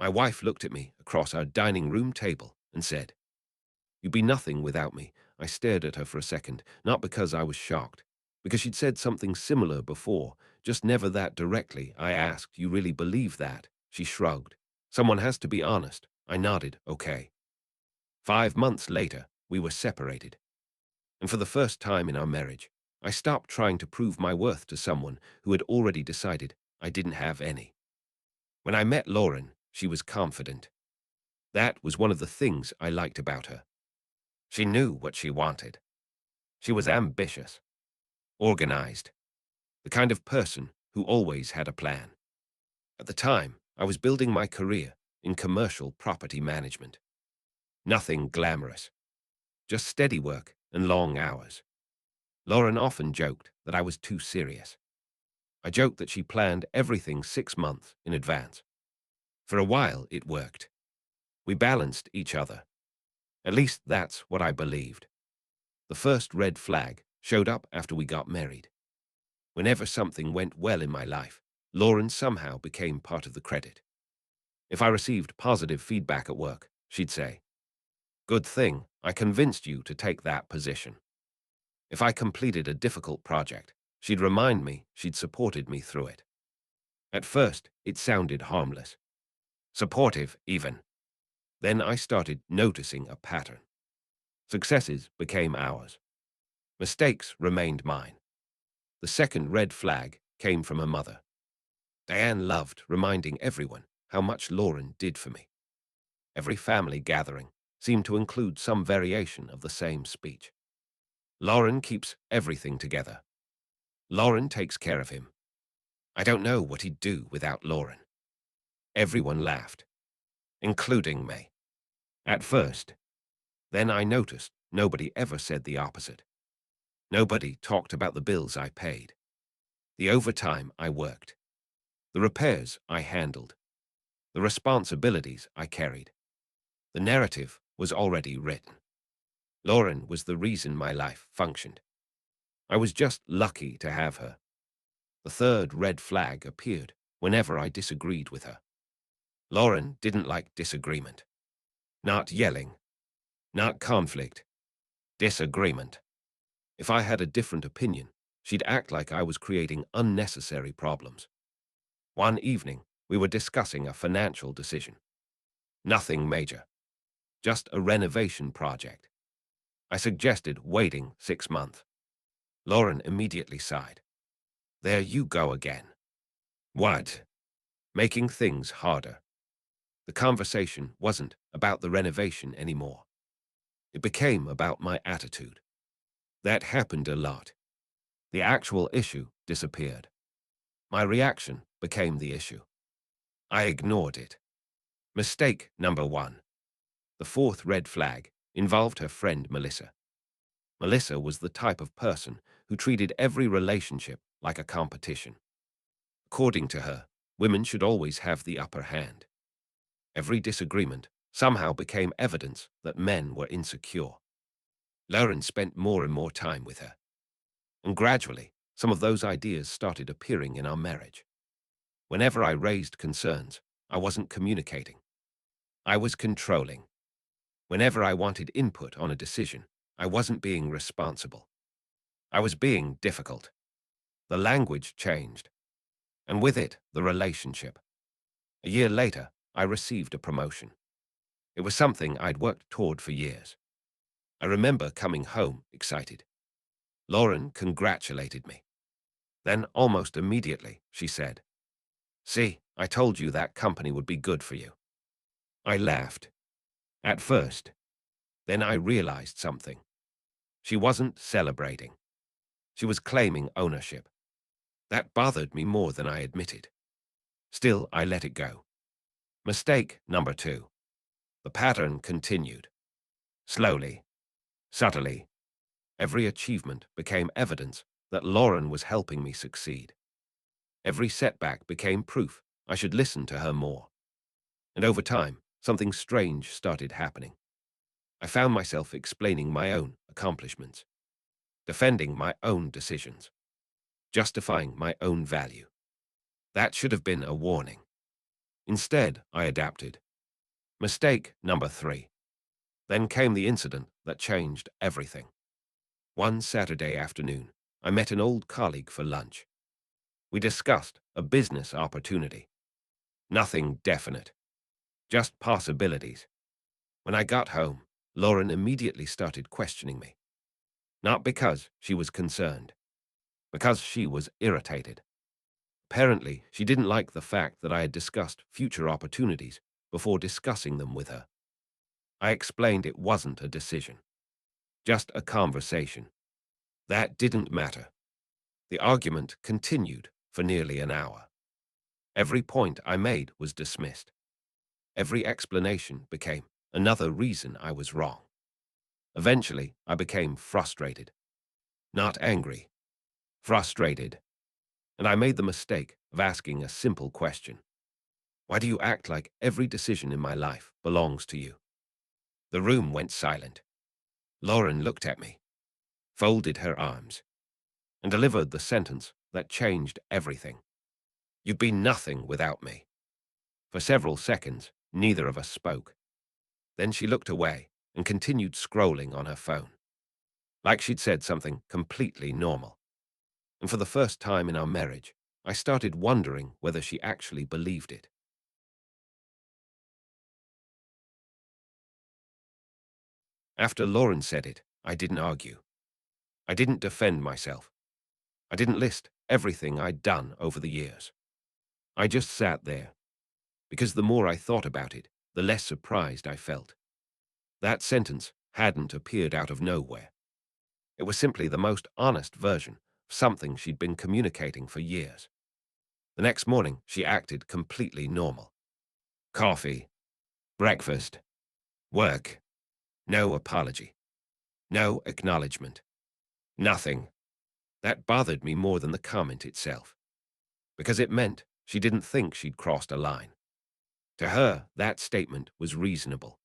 My wife looked at me across our dining room table and said, "You'd be nothing without me." I stared at her for a second, not because I was shocked, because she'd said something similar before, just never that directly. I asked, "You really believe that?" She shrugged. "Someone has to be honest." I nodded, okay. 5 months later, we were separated. And for the first time in our marriage, I stopped trying to prove my worth to someone who had already decided I didn't have any. When I met Lauren, she was confident. That was one of the things I liked about her. She knew what she wanted. She was ambitious, organized, the kind of person who always had a plan. At the time, I was building my career in commercial property management. Nothing glamorous, just steady work and long hours. Lauren often joked that I was too serious. I joked that she planned everything 6 months in advance. For a while, it worked. We balanced each other. At least that's what I believed. The first red flag showed up after we got married. Whenever something went well in my life, Lauren somehow became part of the credit. If I received positive feedback at work, she'd say, "Good thing I convinced you to take that position." If I completed a difficult project, she'd remind me she'd supported me through it. At first, it sounded harmless. Supportive, even. Then I started noticing a pattern. Successes became ours. Mistakes remained mine. The second red flag came from her mother. Diane loved reminding everyone how much Lauren did for me. Every family gathering seemed to include some variation of the same speech. "Lauren keeps everything together. Lauren takes care of him. I don't know what he'd do without Lauren." Everyone laughed, including me. At first. Then I noticed nobody ever said the opposite. Nobody talked about the bills I paid, the overtime I worked, the repairs I handled, the responsibilities I carried. The narrative was already written. Lauren was the reason my life functioned. I was just lucky to have her. The third red flag appeared whenever I disagreed with her. Lauren didn't like disagreement. Not yelling, not conflict, disagreement. If I had a different opinion, she'd act like I was creating unnecessary problems. One evening, we were discussing a financial decision. Nothing major, just a renovation project. I suggested waiting 6 months. Lauren immediately sighed. "There you go again." What? Making things harder. The conversation wasn't about the renovation anymore. It became about my attitude. That happened a lot. The actual issue disappeared. My reaction became the issue. I ignored it. Mistake number one. The fourth red flag involved her friend Melissa. Melissa was the type of person who treated every relationship like a competition. According to her, women should always have the upper hand. Every disagreement somehow became evidence that men were insecure. Lauren spent more and more time with her. And gradually, some of those ideas started appearing in our marriage. Whenever I raised concerns, I wasn't communicating. I was controlling. Whenever I wanted input on a decision, I wasn't being responsible. I was being difficult. The language changed, and with it, the relationship. A year later, I received a promotion. It was something I'd worked toward for years. I remember coming home excited. Lauren congratulated me. Then, almost immediately, she said, "See, I told you that company would be good for you." I laughed. At first. Then I realized something. She wasn't celebrating. She was claiming ownership. That bothered me more than I admitted. Still, I let it go. Mistake number two. The pattern continued. Slowly, subtly, every achievement became evidence that Lauren was helping me succeed. Every setback became proof I should listen to her more. And over time, something strange started happening. I found myself explaining my own accomplishments, defending my own decisions, justifying my own value. That should have been a warning. Instead, I adapted. Mistake number 3. Then came the incident that changed everything. One Saturday afternoon, I met an old colleague for lunch. We discussed a business opportunity. Nothing definite, just possibilities. When I got home, Lauren immediately started questioning me. Not because she was concerned, because she was irritated. Apparently, she didn't like the fact that I had discussed future opportunities before discussing them with her. I explained it wasn't a decision, just a conversation. That didn't matter. The argument continued for nearly an hour. Every point I made was dismissed. Every explanation became another reason I was wrong. Eventually, I became frustrated. Not angry, frustrated. And I made the mistake of asking a simple question. Why do you act like every decision in my life belongs to you? The room went silent. Lauren looked at me, folded her arms, and delivered the sentence that changed everything. You'd be nothing without me. For several seconds, neither of us spoke. Then she looked away and continued scrolling on her phone, like she'd said something completely normal. And for the first time in our marriage, I started wondering whether she actually believed it. After Lauren said it, I didn't argue. I didn't defend myself. I didn't list everything I'd done over the years. I just sat there, because the more I thought about it, the less surprised I felt. That sentence hadn't appeared out of nowhere. It was simply the most honest version of something she'd been communicating for years. The next morning, she acted completely normal. Coffee, breakfast, work, no apology, no acknowledgement, nothing. That bothered me more than the comment itself, because it meant she didn't think she'd crossed a line. To her, that statement was reasonable.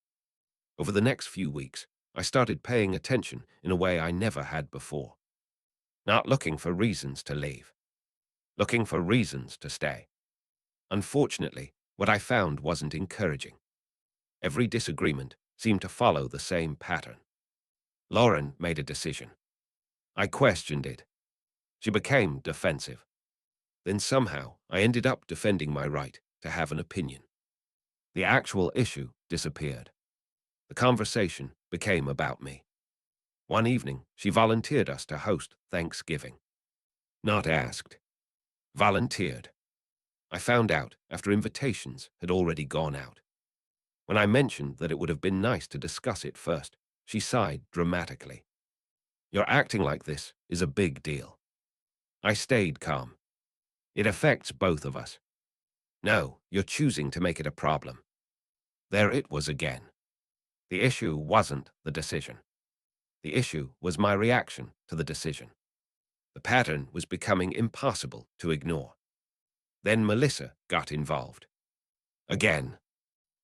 Over the next few weeks, I started paying attention in a way I never had before. Not looking for reasons to leave, looking for reasons to stay. Unfortunately, what I found wasn't encouraging. Every disagreement seemed to follow the same pattern. Lauren made a decision. I questioned it. She became defensive. Then somehow, I ended up defending my right to have an opinion. The actual issue disappeared. The conversation became about me. One evening, she volunteered us to host Thanksgiving. Not asked. Volunteered. I found out after invitations had already gone out. When I mentioned that it would have been nice to discuss it first, she sighed dramatically. Your acting like this is a big deal. I stayed calm. It affects both of us. No, you're choosing to make it a problem. There it was again. The issue wasn't the decision. The issue was my reaction to the decision. The pattern was becoming impossible to ignore. Then Melissa got involved. Again.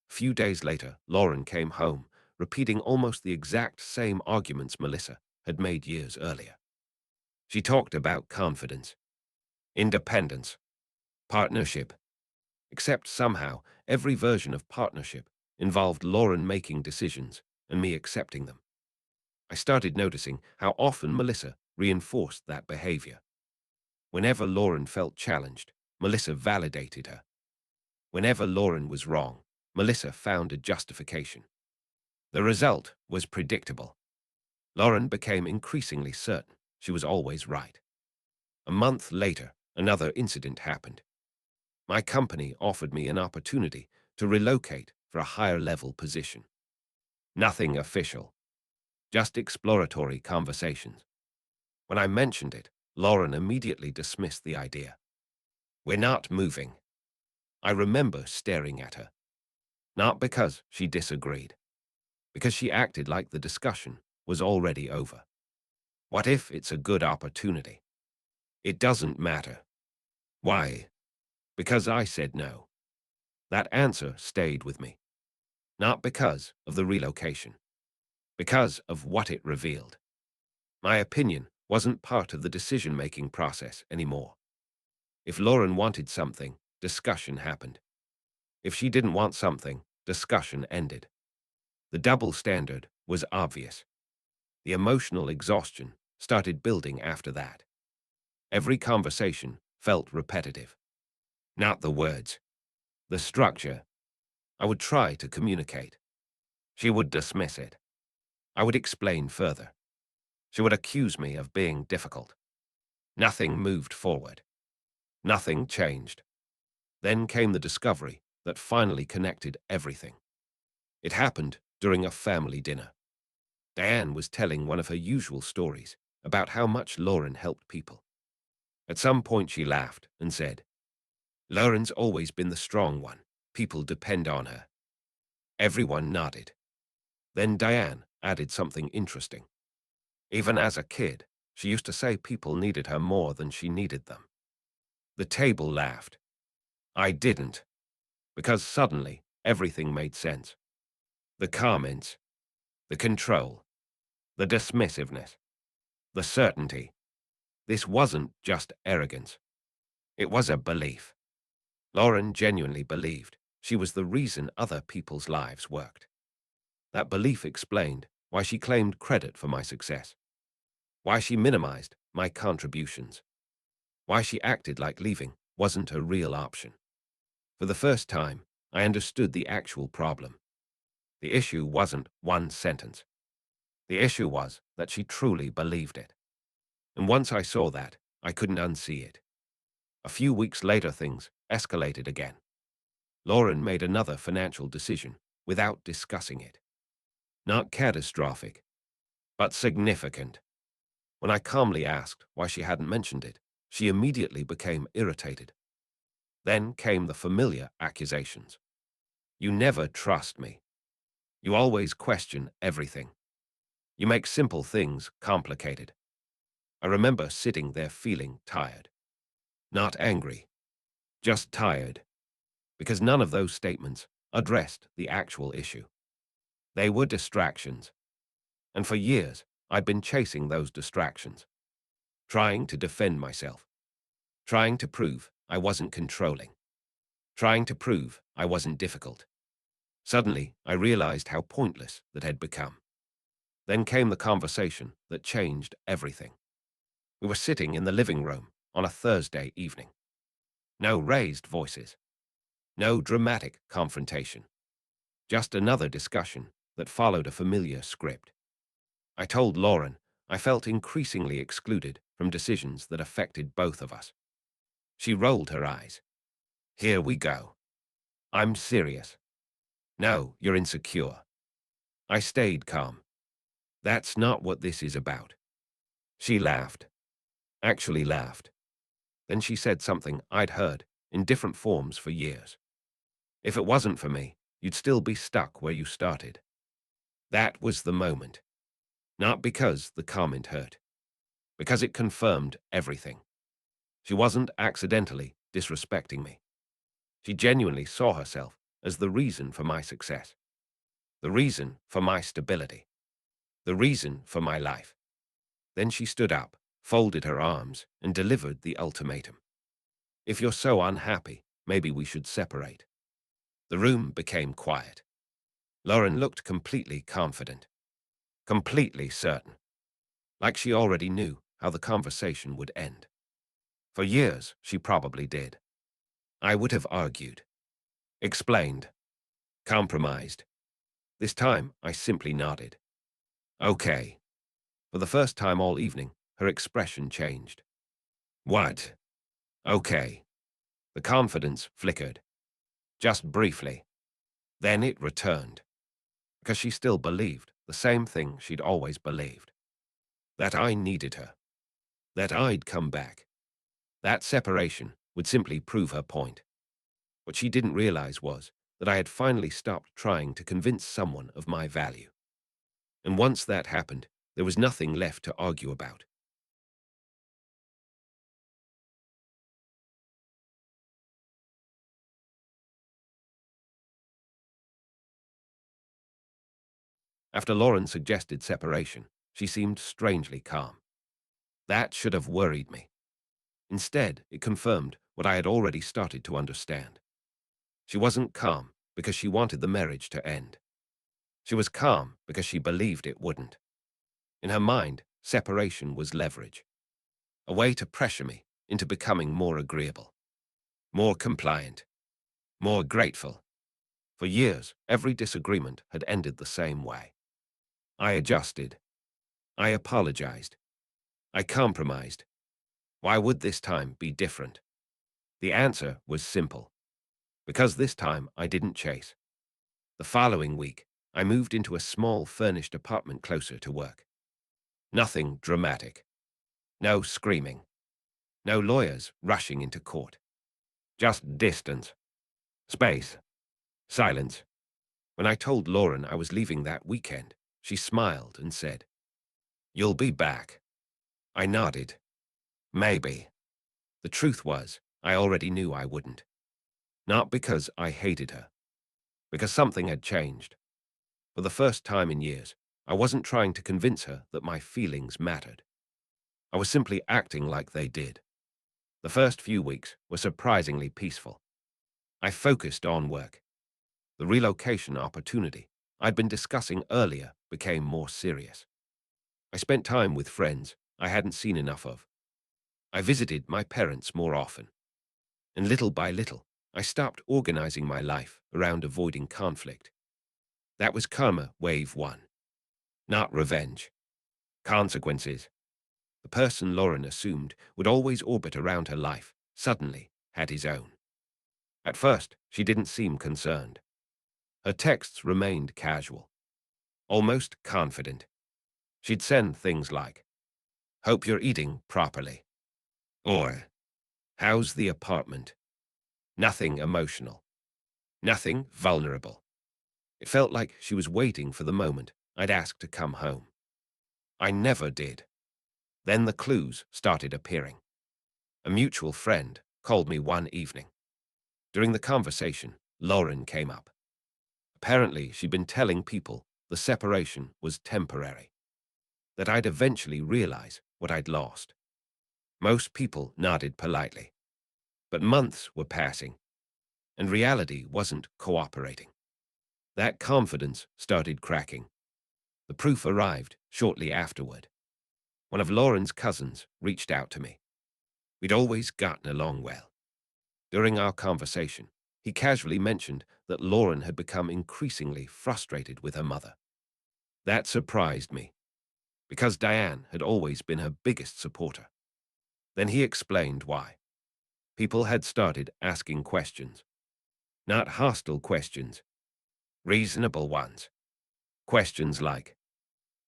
A few days later, Lauren came home, repeating almost the exact same arguments Melissa had made years earlier. She talked about confidence, independence, partnership, except somehow every version of partnership involved Lauren making decisions and me accepting them. I started noticing how often Melissa reinforced that behavior. Whenever Lauren felt challenged, Melissa validated her. Whenever Lauren was wrong, Melissa found a justification. The result was predictable. Lauren became increasingly certain she was always right. A month later, another incident happened. My company offered me an opportunity to relocate for a higher-level position. Nothing official, just exploratory conversations. When I mentioned it, Lauren immediately dismissed the idea. We're not moving. I remember staring at her. Not because she disagreed, because she acted like the discussion was already over. What if it's a good opportunity? It doesn't matter. Why? Because I said no. That answer stayed with me. Not because of the relocation, because of what it revealed. My opinion wasn't part of the decision-making process anymore. If Lauren wanted something, discussion happened. If she didn't want something, discussion ended. The double standard was obvious. The emotional exhaustion started building after that. Every conversation felt repetitive. Not the words, the structure. I would try to communicate. She would dismiss it. I would explain further. She would accuse me of being difficult. Nothing moved forward. Nothing changed. Then came the discovery that finally connected everything. It happened during a family dinner. Diane was telling one of her usual stories about how much Lauren helped people. At some point she laughed and said, "Lauren's always been the strong one. People depend on her." Everyone nodded. Then Diane added something interesting. Even as a kid, she used to say people needed her more than she needed them. The table laughed. I didn't, because suddenly everything made sense. The comments, the control, the dismissiveness, the certainty. This wasn't just arrogance. It was a belief. Lauren genuinely believed she was the reason other people's lives worked. That belief explained why she claimed credit for my success, why she minimized my contributions, why she acted like leaving wasn't a real option. For the first time, I understood the actual problem. The issue wasn't one sentence. The issue was that she truly believed it. And once I saw that, I couldn't unsee it. A few weeks later, things escalated again. Lauren made another financial decision without discussing it. Not catastrophic, but significant. When I calmly asked why she hadn't mentioned it, she immediately became irritated. Then came the familiar accusations. You never trust me. You always question everything. You make simple things complicated. I remember sitting there feeling tired. Not angry, just tired. Because none of those statements addressed the actual issue. They were distractions. And for years, I'd been chasing those distractions, trying to defend myself, trying to prove I wasn't controlling, trying to prove I wasn't difficult. Suddenly, I realized how pointless that had become. Then came the conversation that changed everything. We were sitting in the living room on a Thursday evening. No raised voices, no dramatic confrontation, just another discussion that followed a familiar script. I told Lauren I felt increasingly excluded from decisions that affected both of us. She rolled her eyes. Here we go. I'm serious. No, you're insecure. I stayed calm. That's not what this is about. She laughed. Actually laughed. Then she said something I'd heard in different forms for years. If it wasn't for me, you'd still be stuck where you started. That was the moment. Not because the comment hurt, because it confirmed everything. She wasn't accidentally disrespecting me. She genuinely saw herself as the reason for my success, the reason for my stability, the reason for my life. Then she stood up, folded her arms, and delivered the ultimatum. If you're so unhappy, maybe we should separate. The room became quiet. Lauren looked completely confident, completely certain, like she already knew how the conversation would end. For years, she probably did. I would have argued, explained, compromised. This time, I simply nodded. Okay. For the first time all evening, her expression changed. What? Okay. The confidence flickered. Just briefly. Then it returned. Because she still believed the same thing she'd always believed. That I needed her. That I'd come back. That separation would simply prove her point. What she didn't realize was that I had finally stopped trying to convince someone of my value. And once that happened, there was nothing left to argue about. After Lauren suggested separation, she seemed strangely calm. That should have worried me. Instead, it confirmed what I had already started to understand. She wasn't calm because she wanted the marriage to end. She was calm because she believed it wouldn't. In her mind, separation was leverage, a way to pressure me into becoming more agreeable, more compliant, more grateful. For years, every disagreement had ended the same way. I adjusted. I apologized. I compromised. Why would this time be different? The answer was simple. Because this time I didn't chase. The following week, I moved into a small furnished apartment closer to work. Nothing dramatic. No screaming. No lawyers rushing into court. Just distance. Space. Silence. When I told Lauren I was leaving that weekend, she smiled and said, "You'll be back." I nodded. Maybe. The truth was, I already knew I wouldn't. Not because I hated her. Because something had changed. For the first time in years, I wasn't trying to convince her that my feelings mattered. I was simply acting like they did. The first few weeks were surprisingly peaceful. I focused on work. The relocation opportunity I'd been discussing earlier became more serious. I spent time with friends I hadn't seen enough of. I visited my parents more often. And little by little, I stopped organizing my life around avoiding conflict. That was karma wave one. Not revenge. Consequences. The person Lauren assumed would always orbit around her life suddenly had his own. At first, she didn't seem concerned. Her texts remained casual, almost confident. She'd send things like, "Hope you're eating properly," or "How's the apartment?" Nothing emotional. Nothing vulnerable. It felt like she was waiting for the moment I'd ask to come home. I never did. Then the clues started appearing. A mutual friend called me one evening. During the conversation, Lauren came up. Apparently, she'd been telling people the separation was temporary, that I'd eventually realize what I'd lost. Most people nodded politely. But months were passing, and reality wasn't cooperating. That confidence started cracking. The proof arrived shortly afterward. One of Lauren's cousins reached out to me. We'd always gotten along well. During our conversation, he casually mentioned that Lauren had become increasingly frustrated with her mother. That surprised me, because Diane had always been her biggest supporter. Then he explained why. People had started asking questions. Not hostile questions, reasonable ones. Questions like,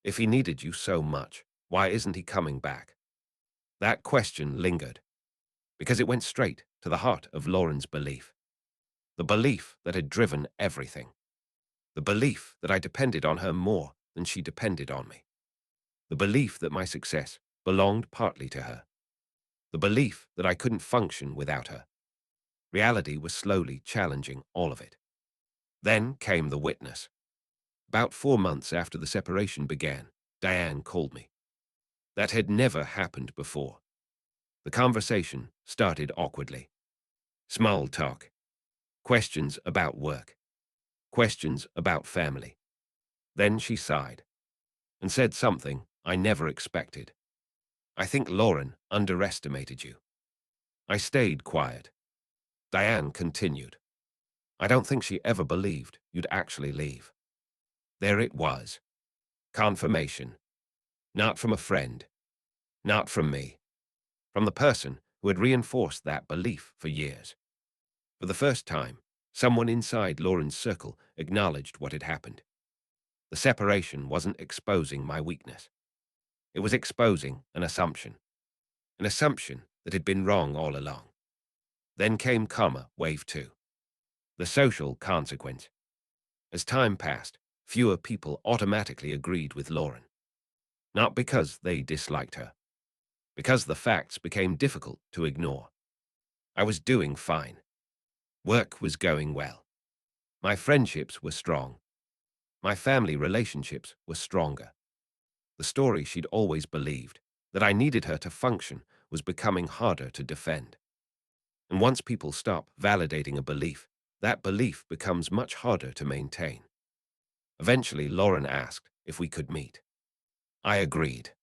if he needed you so much, why isn't he coming back? That question lingered, because it went straight to the heart of Lauren's belief. The belief that had driven everything. The belief that I depended on her more than she depended on me. The belief that my success belonged partly to her. The belief that I couldn't function without her. Reality was slowly challenging all of it. Then came the witness. About 4 months after the separation began, Diane called me. That had never happened before. The conversation started awkwardly. Small talk. Questions about work. Questions about family. Then she sighed and said something I never expected. "I think Lauren underestimated you." I stayed quiet. Diane continued. "I don't think she ever believed you'd actually leave." There it was. Confirmation. Not from a friend. Not from me. From the person who had reinforced that belief for years. For the first time, someone inside Lauren's circle acknowledged what had happened. The separation wasn't exposing my weakness. It was exposing an assumption that had been wrong all along. Then came karma wave 2, the social consequence. As time passed, fewer people automatically agreed with Lauren. Not because they disliked her, because the facts became difficult to ignore. I was doing fine. Work was going well. My friendships were strong. My family relationships were stronger. The story she'd always believed, that I needed her to function, was becoming harder to defend. And once people stop validating a belief, that belief becomes much harder to maintain. Eventually, Lauren asked if we could meet. I agreed,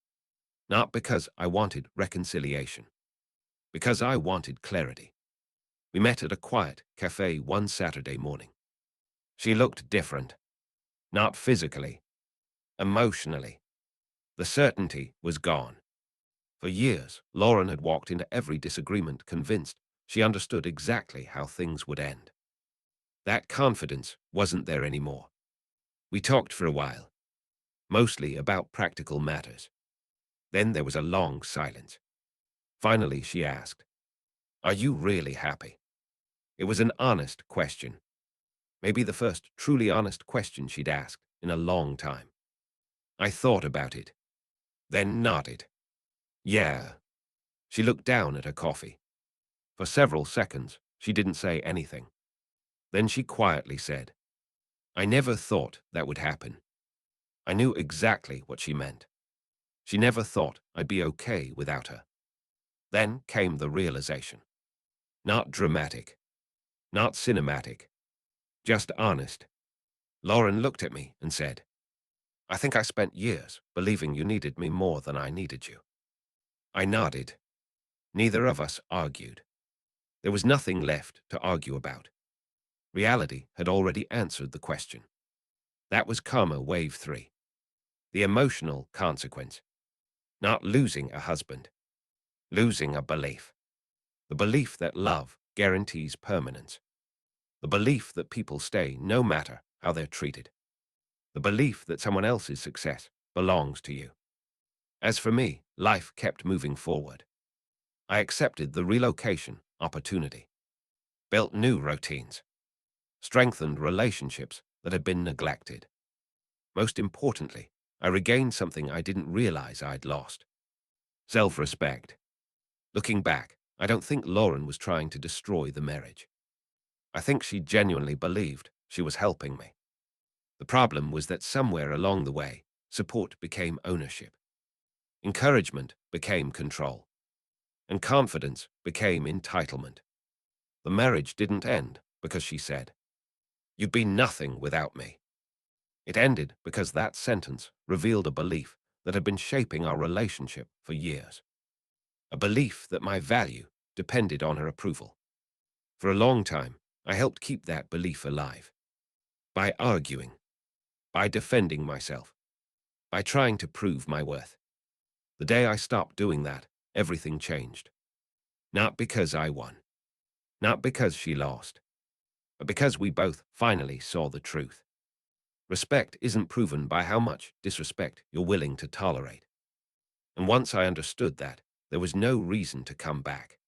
not because I wanted reconciliation, because I wanted clarity. We met at a quiet cafe one Saturday morning. She looked different, not physically, emotionally. The certainty was gone. For years, Lauren had walked into every disagreement convinced she understood exactly how things would end. That confidence wasn't there anymore. We talked for a while, mostly about practical matters. Then there was a long silence. Finally, she asked, "Are you really happy?" It was an honest question, maybe the first truly honest question she'd asked in a long time. I thought about it, then nodded. Yeah. She looked down at her coffee. For several seconds, she didn't say anything. Then she quietly said, "I never thought that would happen." I knew exactly what she meant. She never thought I'd be okay without her. Then came the realization. Not dramatic, not cinematic, just honest. Lauren looked at me and said, "I think I spent years believing you needed me more than I needed you." I nodded. Neither of us argued. There was nothing left to argue about. Reality had already answered the question. That was karma wave 3. The emotional consequence. Not losing a husband. Losing a belief. The belief that love guarantees permanence. The belief that people stay no matter how they're treated. The belief that someone else's success belongs to you. As for me, life kept moving forward. I accepted the relocation opportunity. Built new routines. Strengthened relationships that had been neglected. Most importantly, I regained something I didn't realize I'd lost. Self-respect. Looking back, I don't think Lauren was trying to destroy the marriage. I think she genuinely believed she was helping me. The problem was that somewhere along the way, support became ownership. Encouragement became control. And confidence became entitlement. The marriage didn't end because she said, "You'd be nothing without me." It ended because that sentence revealed a belief that had been shaping our relationship for years. A belief that my value depended on her approval. For a long time, I helped keep that belief alive. By arguing, by defending myself, by trying to prove my worth. The day I stopped doing that, everything changed. Not because I won. Not because she lost. But because we both finally saw the truth. Respect isn't proven by how much disrespect you're willing to tolerate. And once I understood that, there was no reason to come back.